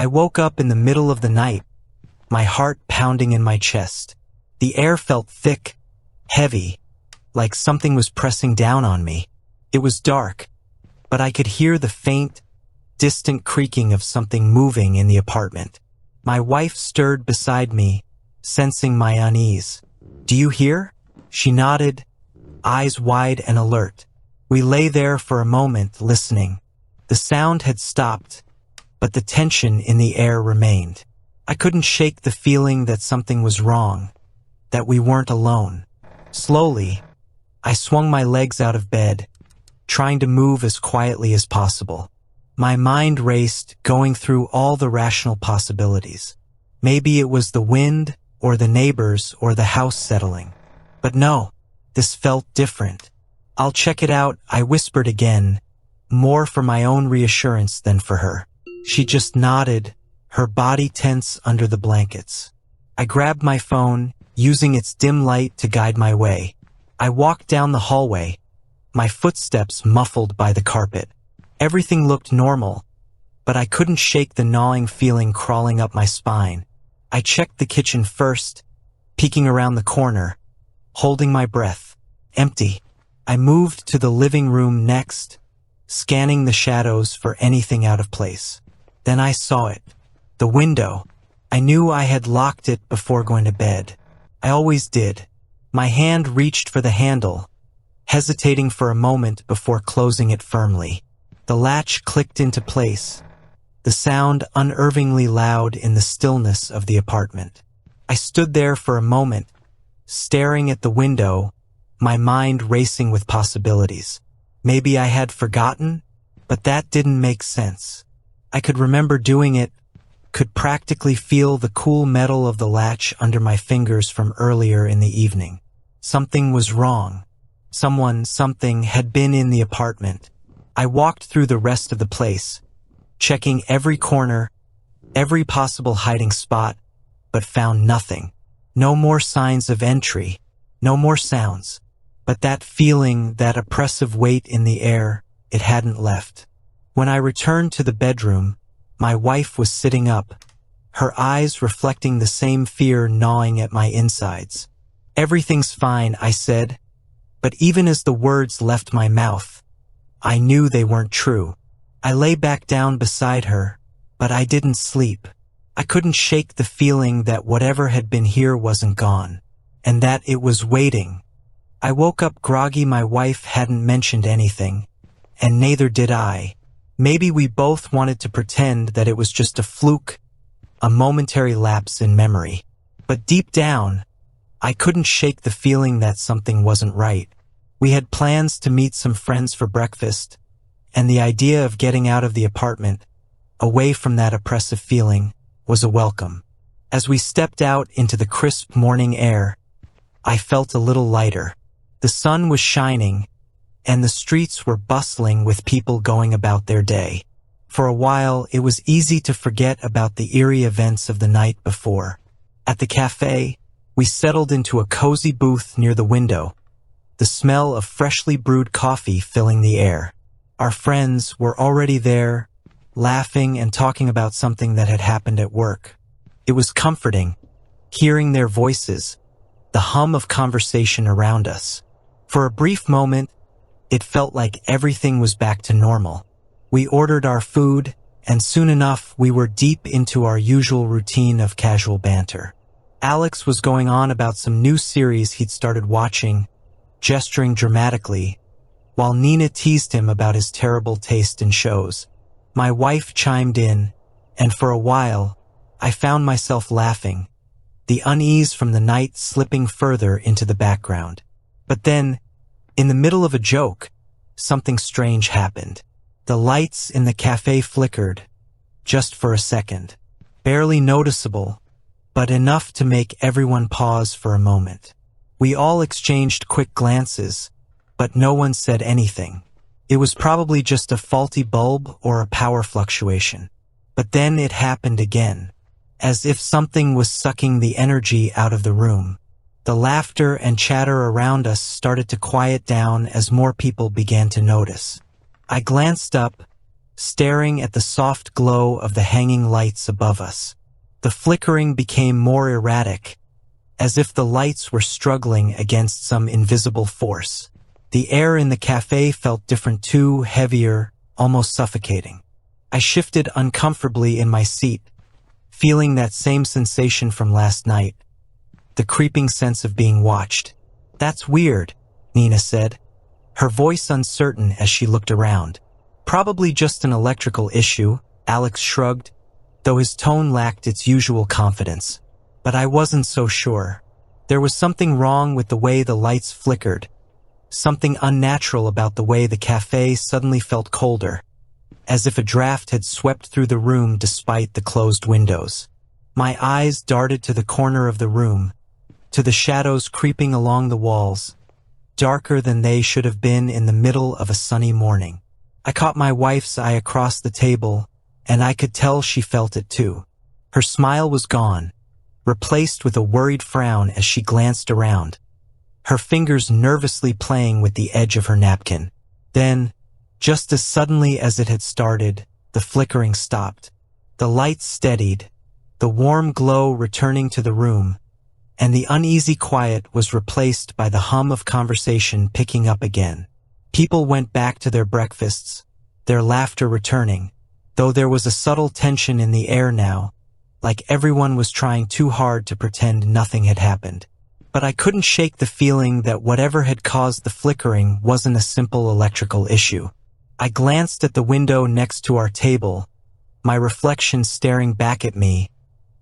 I woke up in the middle of the night, my heart pounding in my chest. The air felt thick, heavy, like something was pressing down on me. It was dark, but I could hear the faint, distant creaking of something moving in the apartment. My wife stirred beside me, sensing my unease. "Do you hear?" She nodded, eyes wide and alert. We lay there for a moment, listening. The sound had stopped, but the tension in the air remained. I couldn't shake the feeling that something was wrong, that we weren't alone. Slowly, I swung my legs out of bed, trying to move as quietly as possible. My mind raced, going through all the rational possibilities. Maybe it was the wind, or the neighbors, or the house settling. But no, this felt different. "I'll check it out," I whispered again, more for my own reassurance than for her. She just nodded, her body tense under the blankets. I grabbed my phone, using its dim light to guide my way. I walked down the hallway, my footsteps muffled by the carpet. Everything looked normal, but I couldn't shake the gnawing feeling crawling up my spine. I checked the kitchen first, peeking around the corner, holding my breath. Empty. I moved to the living room next, scanning the shadows for anything out of place. Then I saw it. The window. I knew I had locked it before going to bed. I always did. My hand reached for the handle, hesitating for a moment before closing it firmly. The latch clicked into place, the sound unnervingly loud in the stillness of the apartment. I stood there for a moment, staring at the window, my mind racing with possibilities. Maybe I had forgotten, but that didn't make sense. I could remember doing it, could practically feel the cool metal of the latch under my fingers from earlier in the evening. Something was wrong. Something had been in the apartment. I walked through the rest of the place, checking every corner, every possible hiding spot, but found nothing. No more signs of entry, no more sounds. But that feeling, that oppressive weight in the air, it hadn't left. When I returned to the bedroom, my wife was sitting up, her eyes reflecting the same fear gnawing at my insides. "Everything's fine," I said, but even as the words left my mouth, I knew they weren't true. I lay back down beside her, but I didn't sleep. I couldn't shake the feeling that whatever had been here wasn't gone, and that it was waiting. I woke up groggy. My wife hadn't mentioned anything, and neither did I. Maybe we both wanted to pretend that it was just a fluke, a momentary lapse in memory. But deep down, I couldn't shake the feeling that something wasn't right. We had plans to meet some friends for breakfast, and the idea of getting out of the apartment, away from that oppressive feeling, was a welcome. As we stepped out into the crisp morning air, I felt a little lighter. The sun was shining, and the streets were bustling with people going about their day. For a while, it was easy to forget about the eerie events of the night before. At the cafe, we settled into a cozy booth near the window, the smell of freshly brewed coffee filling the air. Our friends were already there, laughing and talking about something that had happened at work. It was comforting, hearing their voices, the hum of conversation around us. For a brief moment, it felt like everything was back to normal. We ordered our food, and soon enough we were deep into our usual routine of casual banter. Alex was going on about some new series he'd started watching, gesturing dramatically, while Nina teased him about his terrible taste in shows. My wife chimed in, and for a while, I found myself laughing, the unease from the night slipping further into the background. But then, in the middle of a joke, something strange happened. The lights in the cafe flickered, just for a second. Barely noticeable, but enough to make everyone pause for a moment. We all exchanged quick glances, but no one said anything. It was probably just a faulty bulb or a power fluctuation. But then it happened again, as if something was sucking the energy out of the room. The laughter and chatter around us started to quiet down as more people began to notice. I glanced up, staring at the soft glow of the hanging lights above us. The flickering became more erratic, as if the lights were struggling against some invisible force. The air in the cafe felt different too, heavier, almost suffocating. I shifted uncomfortably in my seat, feeling that same sensation from last night, the creeping sense of being watched. "That's weird," Nina said, her voice uncertain as she looked around. "Probably just an electrical issue," Alex shrugged, though his tone lacked its usual confidence. But I wasn't so sure. There was something wrong with the way the lights flickered, something unnatural about the way the cafe suddenly felt colder, as if a draft had swept through the room despite the closed windows. My eyes darted to the corner of the room, to the shadows creeping along the walls, darker than they should have been in the middle of a sunny morning. I caught my wife's eye across the table, and I could tell she felt it too. Her smile was gone, replaced with a worried frown as she glanced around, her fingers nervously playing with the edge of her napkin. Then, just as suddenly as it had started, the flickering stopped. The lights steadied, the warm glow returning to the room, and the uneasy quiet was replaced by the hum of conversation picking up again. People went back to their breakfasts, their laughter returning, though there was a subtle tension in the air now, like everyone was trying too hard to pretend nothing had happened. But I couldn't shake the feeling that whatever had caused the flickering wasn't a simple electrical issue. I glanced at the window next to our table, my reflection staring back at me,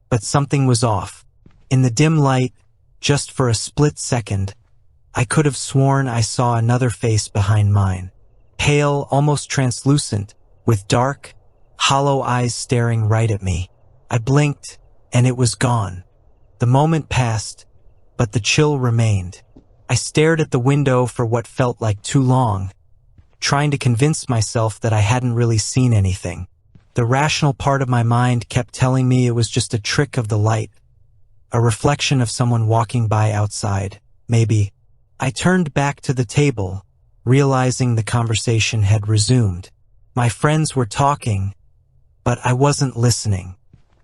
but something was off. In the dim light, just for a split second, I could have sworn I saw another face behind mine, pale, almost translucent, with dark, hollow eyes staring right at me. I blinked, and it was gone. The moment passed, but the chill remained. I stared at the window for what felt like too long, trying to convince myself that I hadn't really seen anything. The rational part of my mind kept telling me it was just a trick of the light, a reflection of someone walking by outside, maybe. I turned back to the table, realizing the conversation had resumed. My friends were talking, but I wasn't listening.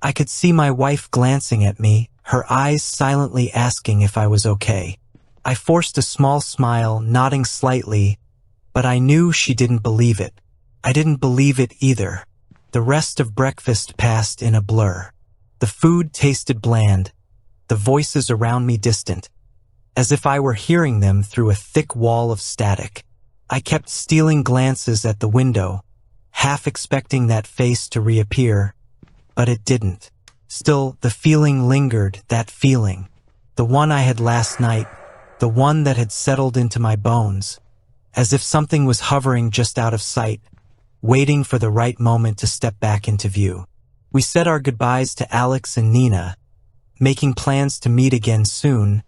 I could see my wife glancing at me, her eyes silently asking if I was okay. I forced a small smile, nodding slightly, but I knew she didn't believe it. I didn't believe it either. The rest of breakfast passed in a blur. The food tasted bland, the voices around me distant, as if I were hearing them through a thick wall of static. I kept stealing glances at the window, half expecting that face to reappear, but it didn't. Still, the feeling lingered, that feeling. The one I had last night, the one that had settled into my bones, as if something was hovering just out of sight, waiting for the right moment to step back into view. We said our goodbyes to Alex and Nina, making plans to meet again soon,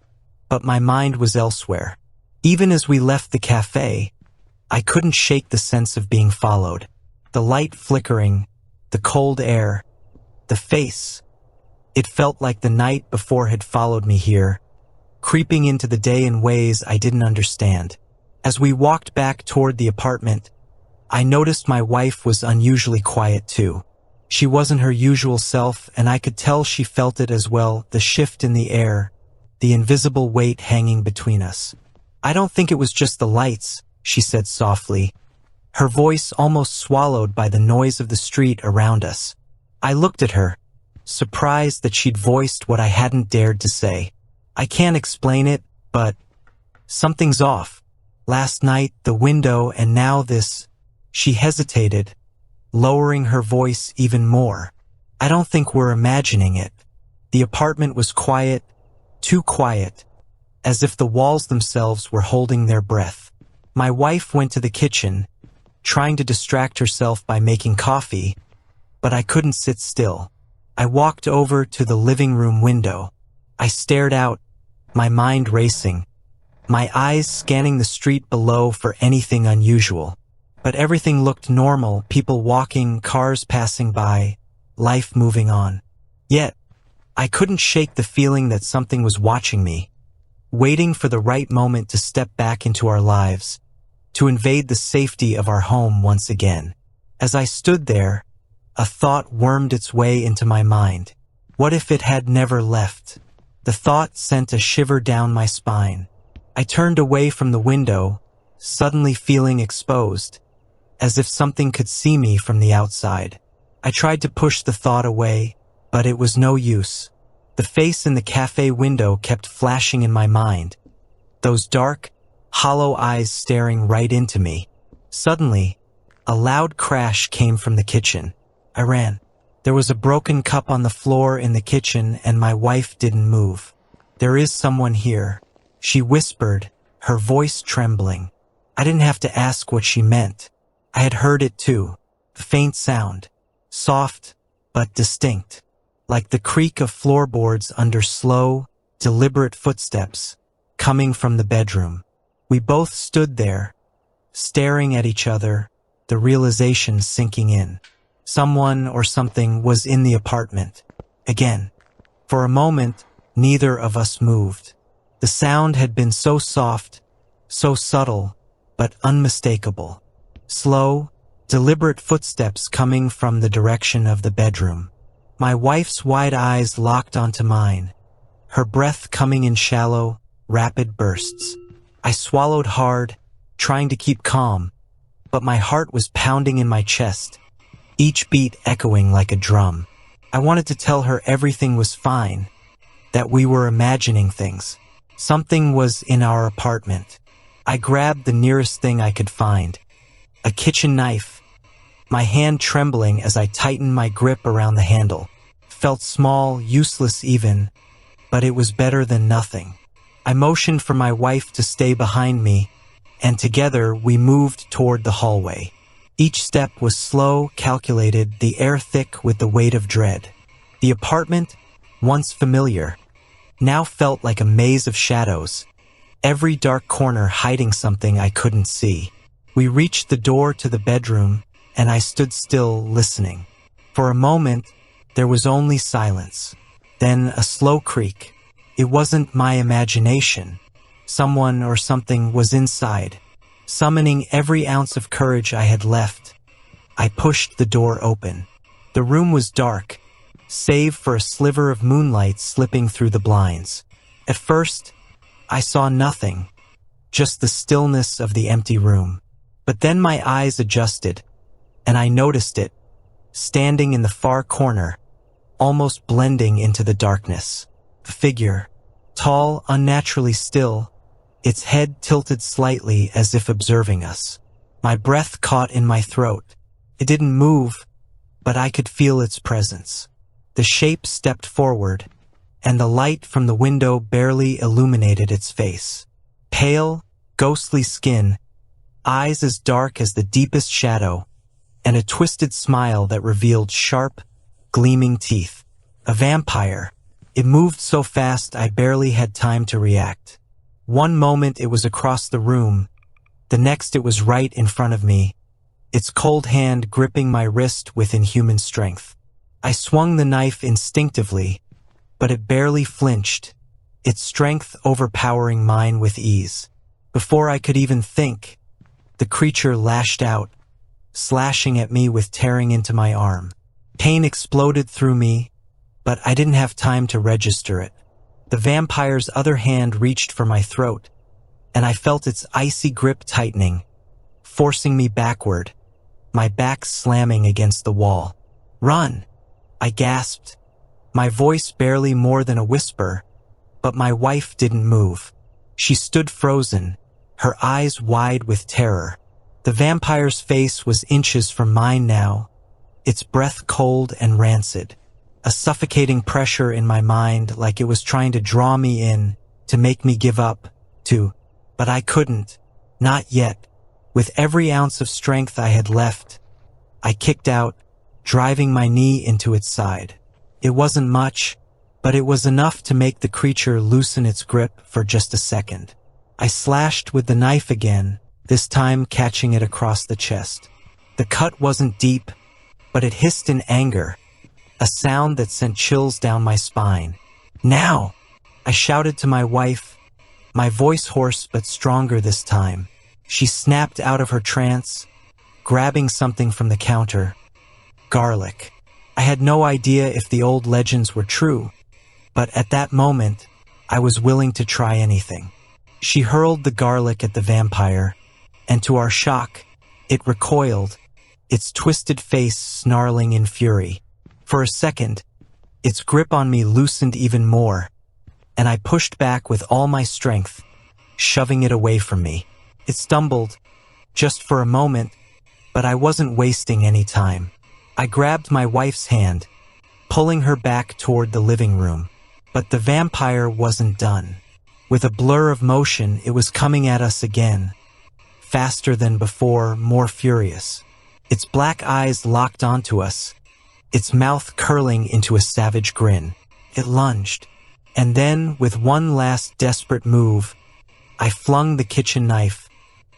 but my mind was elsewhere. Even as we left the cafe, I couldn't shake the sense of being followed. The light flickering, the cold air, the face. It felt like the night before had followed me here, creeping into the day in ways I didn't understand. As we walked back toward the apartment, I noticed my wife was unusually quiet too. She wasn't her usual self, and I could tell she felt it as well, the shift in the air, the invisible weight hanging between us. "I don't think it was just the lights," she said softly, her voice almost swallowed by the noise of the street around us. I looked at her, surprised that she'd voiced what I hadn't dared to say. "I can't explain it, but something's off. Last night, the window, and now this." She hesitated, lowering her voice even more. "I don't think we're imagining it." The apartment was quiet, too quiet, as if the walls themselves were holding their breath. My wife went to the kitchen, trying to distract herself by making coffee, but I couldn't sit still. I walked over to the living room window. I stared out, my mind racing, my eyes scanning the street below for anything unusual. But everything looked normal, people walking, cars passing by, life moving on. Yet, I couldn't shake the feeling that something was watching me, waiting for the right moment to step back into our lives, to invade the safety of our home once again. As I stood there, a thought wormed its way into my mind. What if it had never left? The thought sent a shiver down my spine. I turned away from the window, suddenly feeling exposed, as if something could see me from the outside. I tried to push the thought away, but it was no use. The face in the cafe window kept flashing in my mind, those dark, hollow eyes staring right into me. Suddenly, a loud crash came from the kitchen. I ran. There was a broken cup on the floor in the kitchen and my wife didn't move. "There is someone here," she whispered, her voice trembling. I didn't have to ask what she meant. I had heard it too. The faint sound, soft but distinct, like the creak of floorboards under slow, deliberate footsteps coming from the bedroom. We both stood there, staring at each other, the realization sinking in. Someone or something was in the apartment. Again. For a moment, neither of us moved. The sound had been so soft, so subtle, but unmistakable. Slow, deliberate footsteps coming from the direction of the bedroom. My wife's wide eyes locked onto mine, her breath coming in shallow, rapid bursts. I swallowed hard, trying to keep calm, but my heart was pounding in my chest, each beat echoing like a drum. I wanted to tell her everything was fine, that we were imagining things. Something was in our apartment. I grabbed the nearest thing I could find, a kitchen knife, my hand trembling as I tightened my grip around the handle. Felt small, useless even, but it was better than nothing. I motioned for my wife to stay behind me, and together we moved toward the hallway. Each step was slow, calculated, the air thick with the weight of dread. The apartment, once familiar, now felt like a maze of shadows, every dark corner hiding something I couldn't see. We reached the door to the bedroom, and I stood still, listening. For a moment, there was only silence, then a slow creak. It wasn't my imagination. Someone or something was inside. Summoning every ounce of courage I had left, I pushed the door open. The room was dark, save for a sliver of moonlight slipping through the blinds. At first, I saw nothing, just the stillness of the empty room. But then my eyes adjusted, and I noticed it, standing in the far corner, almost blending into the darkness. A figure, tall, unnaturally still, its head tilted slightly as if observing us. My breath caught in my throat. It didn't move, but I could feel its presence. The shape stepped forward, and the light from the window barely illuminated its face. Pale, ghostly skin, eyes as dark as the deepest shadow, and a twisted smile that revealed sharp, gleaming teeth. A vampire. It moved so fast I barely had time to react. One moment it was across the room, the next it was right in front of me, its cold hand gripping my wrist with inhuman strength. I swung the knife instinctively, but it barely flinched, its strength overpowering mine with ease. Before I could even think, the creature lashed out, slashing at me with tearing into my arm. Pain exploded through me, but I didn't have time to register it. The vampire's other hand reached for my throat, and I felt its icy grip tightening, forcing me backward, my back slamming against the wall. "Run!" I gasped, my voice barely more than a whisper, but my wife didn't move. She stood frozen, her eyes wide with terror. The vampire's face was inches from mine now, its breath cold and rancid. A suffocating pressure in my mind like it was trying to draw me in, to make me give up, but I couldn't, not yet. With every ounce of strength I had left, I kicked out, driving my knee into its side. It wasn't much, but it was enough to make the creature loosen its grip for just a second. I slashed with the knife again, this time catching it across the chest. The cut wasn't deep, but it hissed in anger, a sound that sent chills down my spine. "Now!" I shouted to my wife, my voice hoarse but stronger this time. She snapped out of her trance, grabbing something from the counter. Garlic. I had no idea if the old legends were true, but at that moment, I was willing to try anything. She hurled the garlic at the vampire, and to our shock, it recoiled, its twisted face snarling in fury. For a second, its grip on me loosened even more, and I pushed back with all my strength, shoving it away from me. It stumbled, just for a moment, but I wasn't wasting any time. I grabbed my wife's hand, pulling her back toward the living room. But the vampire wasn't done. With a blur of motion, it was coming at us again. Faster than before, more furious. Its black eyes locked onto us, its mouth curling into a savage grin. It lunged. And then, with one last desperate move, I flung the kitchen knife,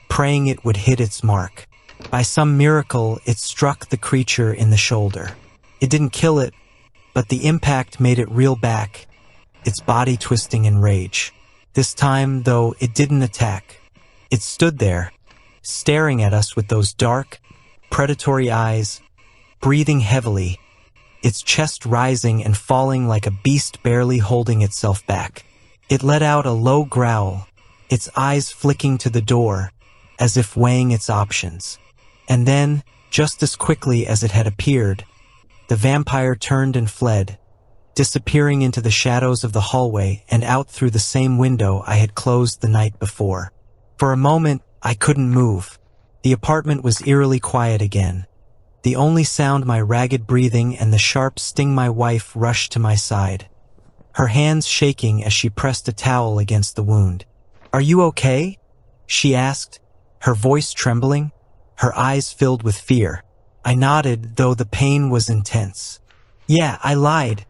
praying it would hit its mark. By some miracle, it struck the creature in the shoulder. It didn't kill it, but the impact made it reel back, its body twisting in rage. This time, though, it didn't attack. It stood there, staring at us with those dark, predatory eyes, breathing heavily, its chest rising and falling like a beast barely holding itself back. It let out a low growl, its eyes flicking to the door, as if weighing its options. And then, just as quickly as it had appeared, the vampire turned and fled, disappearing into the shadows of the hallway and out through the same window I had closed the night before. For a moment, I couldn't move. The apartment was eerily quiet again. The only sound my ragged breathing and the sharp sting my wife rushed to my side, her hands shaking as she pressed a towel against the wound. "Are you okay?" she asked, her voice trembling, her eyes filled with fear. I nodded, though the pain was intense. Yeah, I lied,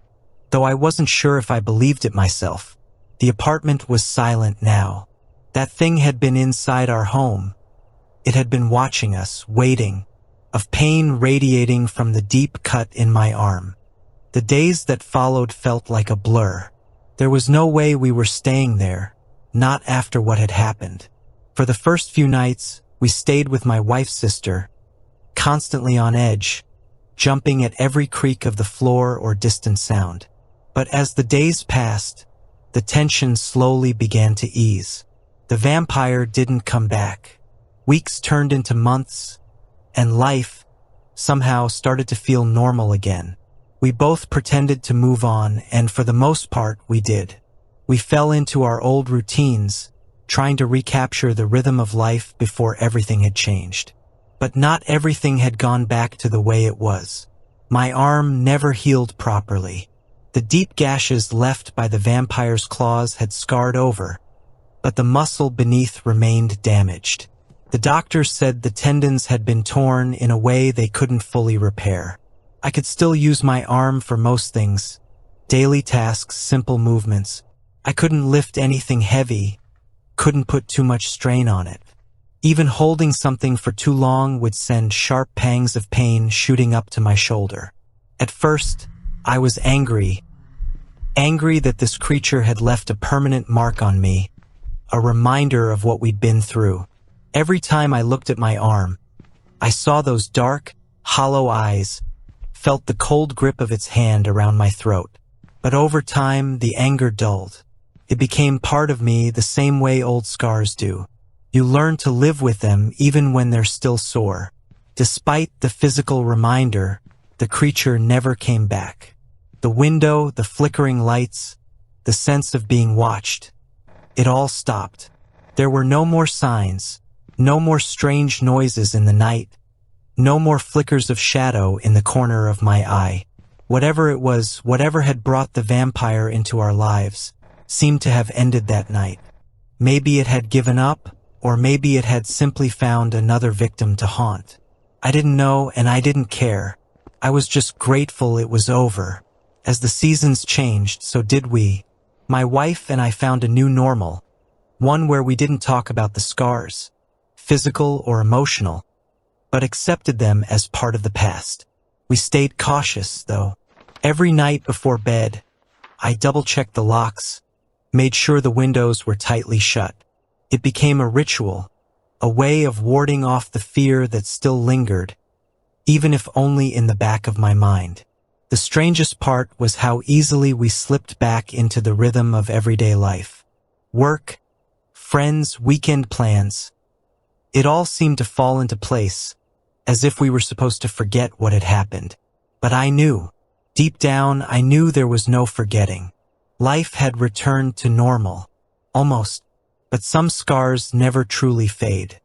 though I wasn't sure if I believed it myself. The apartment was silent now. That thing had been inside our home. It had been watching us, waiting, of pain radiating from the deep cut in my arm. The days that followed felt like a blur. There was no way we were staying there, not after what had happened. For the first few nights, we stayed with my wife's sister, constantly on edge, jumping at every creak of the floor or distant sound. But as the days passed, the tension slowly began to ease. The vampire didn't come back. Weeks turned into months, and life, somehow, started to feel normal again. We both pretended to move on, and for the most part, we did. We fell into our old routines, trying to recapture the rhythm of life before everything had changed. But not everything had gone back to the way it was. My arm never healed properly. The deep gashes left by the vampire's claws had scarred over, but the muscle beneath remained damaged. The doctors said the tendons had been torn in a way they couldn't fully repair. I could still use my arm for most things, daily tasks, simple movements. I couldn't lift anything heavy, couldn't put too much strain on it. Even holding something for too long would send sharp pangs of pain shooting up to my shoulder. At first, I was angry that this creature had left a permanent mark on me, a reminder of what we'd been through. Every time I looked at my arm, I saw those dark, hollow eyes, felt the cold grip of its hand around my throat. But over time, the anger dulled. It became part of me the same way old scars do. You learn to live with them even when they're still sore. Despite the physical reminder, the creature never came back. The window, the flickering lights, the sense of being watched, it all stopped. There were no more signs, no more strange noises in the night, no more flickers of shadow in the corner of my eye. Whatever it was, whatever had brought the vampire into our lives, seemed to have ended that night. Maybe it had given up, or maybe it had simply found another victim to haunt. I didn't know, and I didn't care. I was just grateful it was over. As the seasons changed, so did we. My wife and I found a new normal, one where we didn't talk about the scars, physical or emotional, but accepted them as part of the past. We stayed cautious, though. Every night before bed, I double-checked the locks, made sure the windows were tightly shut. It became a ritual, a way of warding off the fear that still lingered, even if only in the back of my mind. The strangest part was how easily we slipped back into the rhythm of everyday life. Work, friends, weekend plans. It all seemed to fall into place, as if we were supposed to forget what had happened. But I knew, deep down, I knew there was no forgetting. Life had returned to normal, almost, but some scars never truly fade.